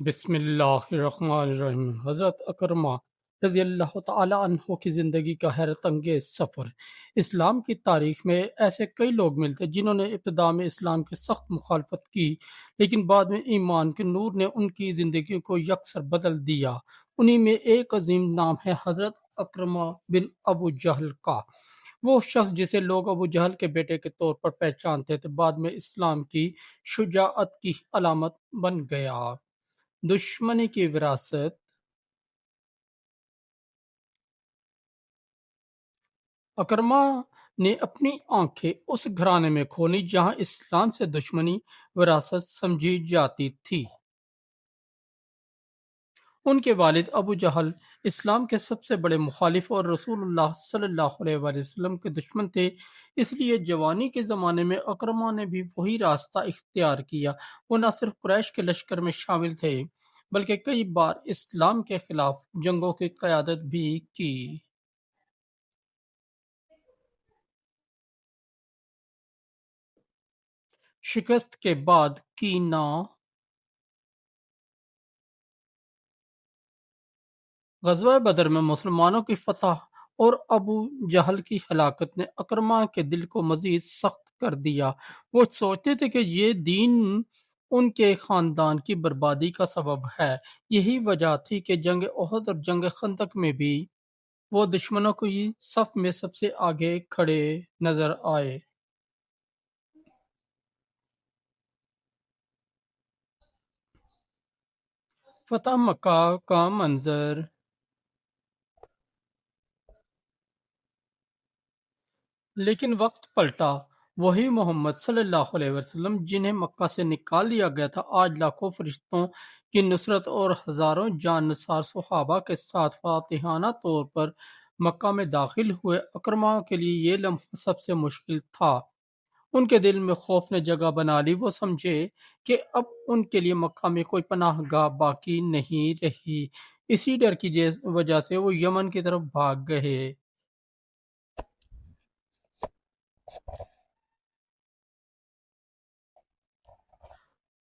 بسم اللہ الرحمن الرحیم۔ حضرت اکرمہ رضی اللہ تعالی عنہ کی زندگی کا حیرت انگیز سفر۔ اسلام کی تاریخ میں ایسے کئی لوگ ملتے جنہوں نے ابتدا میں اسلام کی سخت مخالفت کی، لیکن بعد میں ایمان کے نور نے ان کی زندگی کو یکسر بدل دیا۔ انہی میں ایک عظیم نام ہے حضرت اکرمہ بن ابو جہل کا۔ وہ شخص جسے لوگ ابو جہل کے بیٹے کے طور پر پہچانتے تھے، بعد میں اسلام کی شجاعت کی علامت بن گیا۔ دشمنی کی وراثت۔ اکرمہ نے اپنی آنکھیں اس گھرانے میں کھولی جہاں اسلام سے دشمنی وراثت سمجھی جاتی تھی۔ ان کے والد ابو جہل اسلام کے سب سے بڑے مخالف اور رسول اللہ صلی اللہ علیہ وآلہ وسلم کے دشمن تھے، اس لیے جوانی کے زمانے میں اکرمہ نے بھی وہی راستہ اختیار کیا۔ وہ نہ صرف قریش کے لشکر میں شامل تھے بلکہ کئی بار اسلام کے خلاف جنگوں کی قیادت بھی کی۔ شکست کے بعد کینہ۔ غزوہ بدر میں مسلمانوں کی فتح اور ابو جہل کی ہلاکت نے اکرمہ کے دل کو مزید سخت کر دیا۔ وہ سوچتے تھے کہ یہ دین ان کے خاندان کی بربادی کا سبب ہے۔ یہی وجہ تھی کہ جنگ احد اور جنگ خندق میں بھی وہ دشمنوں کی صف میں سب سے آگے کھڑے نظر آئے۔ فتح مکہ کا منظر۔ لیکن وقت پلٹا۔ وہی محمد صلی اللہ علیہ وسلم جنہیں مکہ سے نکال لیا گیا تھا، آج لاکھوں فرشتوں کی نصرت اور ہزاروں جان نثار صحابہ کے ساتھ فاتحانہ طور پر مکہ میں داخل ہوئے۔ اکرمہ کے لیے یہ لمحہ سب سے مشکل تھا۔ ان کے دل میں خوف نے جگہ بنا لی۔ وہ سمجھے کہ اب ان کے لیے مکہ میں کوئی پناہ گاہ باقی نہیں رہی۔ اسی ڈر کی وجہ سے وہ یمن کی طرف بھاگ گئے۔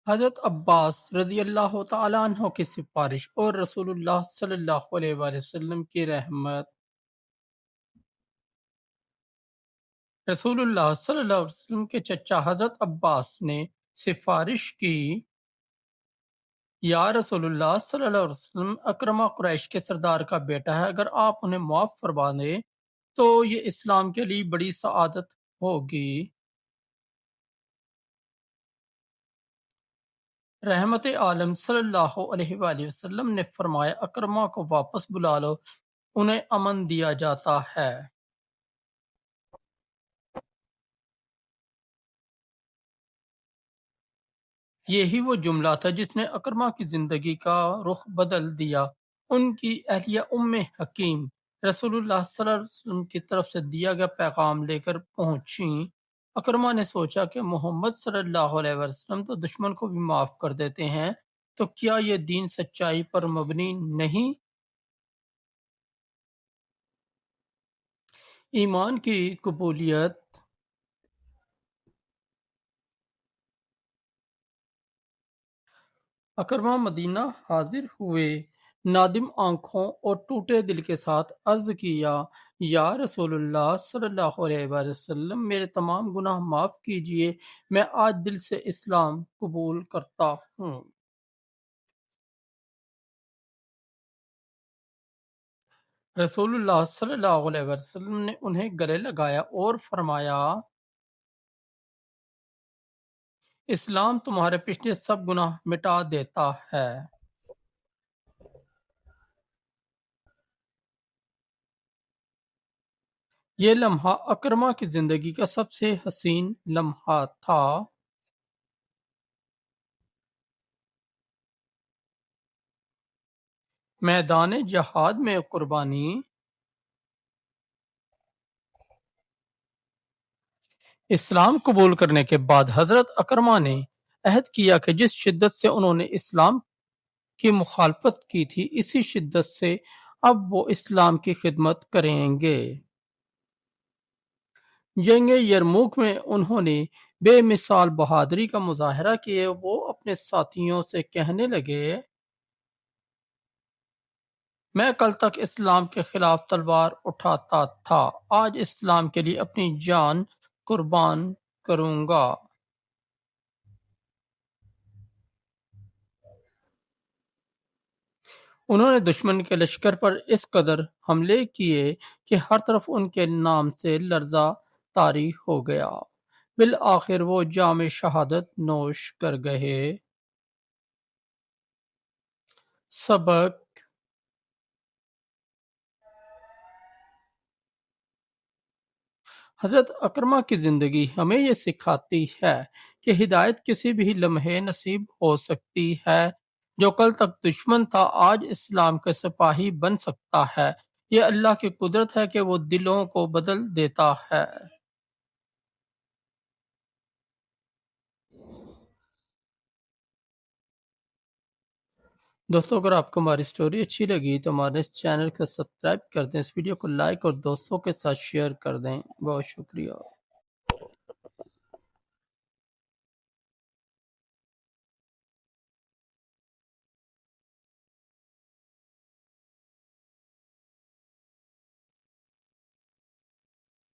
حضرت عباس رضی اللہ تعالیٰ عنہ کی سفارش اور رسول اللہ صلی اللہ علیہ وآلہ وسلم کی رحمت۔ رسول اللہ صلی اللہ علیہ وسلم کے چچا حضرت عباس نے سفارش کی، یا رسول اللہ صلی اللہ علیہ وسلم، اکرمہ قریش کے سردار کا بیٹا ہے، اگر آپ انہیں معاف فرما دیں تو یہ اسلام کے لیے بڑی سعادت ہوگی۔ رحمت عالم صلی اللہ علیہ وآلہ وسلم نے فرمایا، اکرمہ کو واپس بلا لو، انہیں امن دیا جاتا ہے۔ یہی وہ جملہ تھا جس نے اکرمہ کی زندگی کا رخ بدل دیا۔ ان کی اہلیہ ام حکیم رسول اللہ صلی اللہ علیہ وسلم کی طرف سے دیا گیا پیغام لے کر پہنچیں۔ اکرمہ نے سوچا کہ محمد صلی اللہ علیہ وسلم تو دشمن کو بھی معاف کر دیتے ہیں، تو کیا یہ دین سچائی پر مبنی نہیں؟ ایمان کی قبولیت۔ اکرمہ مدینہ حاضر ہوئے، نادم آنکھوں اور ٹوٹے دل کے ساتھ عرض کیا، یا رسول اللہ صلی اللہ علیہ وآلہ وسلم، میرے تمام گناہ معاف کیجئے، میں آج دل سے اسلام قبول کرتا ہوں۔ رسول اللہ صلی اللہ علیہ وسلم نے انہیں گلے لگایا اور فرمایا، اسلام تمہارے پچھلے سب گناہ مٹا دیتا ہے۔ یہ لمحہ اکرمہ کی زندگی کا سب سے حسین لمحہ تھا۔ میدان جہاد میں قربانی۔ اسلام قبول کرنے کے بعد حضرت اکرمہ نے عہد کیا کہ جس شدت سے انہوں نے اسلام کی مخالفت کی تھی، اسی شدت سے اب وہ اسلام کی خدمت کریں گے۔ جنگ یرموک میں انہوں نے بے مثال بہادری کا مظاہرہ کیا۔ وہ اپنے ساتھیوں سے کہنے لگے، میں کل تک اسلام کے خلاف تلوار اٹھاتا تھا، آج اسلام کے لیے اپنی جان قربان کروں گا۔ انہوں نے دشمن کے لشکر پر اس قدر حملے کیے کہ ہر طرف ان کے نام سے لرزہ طاری ہو گیا۔ بالآخر وہ جام شہادت نوش کر گئے۔ سبق: حضرت اکرمہ کی زندگی ہمیں یہ سکھاتی ہے کہ ہدایت کسی بھی لمحے نصیب ہو سکتی ہے۔ جو کل تک دشمن تھا آج اسلام کا سپاہی بن سکتا ہے۔ یہ اللہ کی قدرت ہے کہ وہ دلوں کو بدل دیتا ہے۔ دوستوں اگر آپ کو ہماری سٹوری اچھی لگی تو ہمارے اس چینل کو سبسکرائب کر دیں، اس ویڈیو کو لائک اور دوستوں کے ساتھ شیئر کر دیں۔ بہت شکریہ۔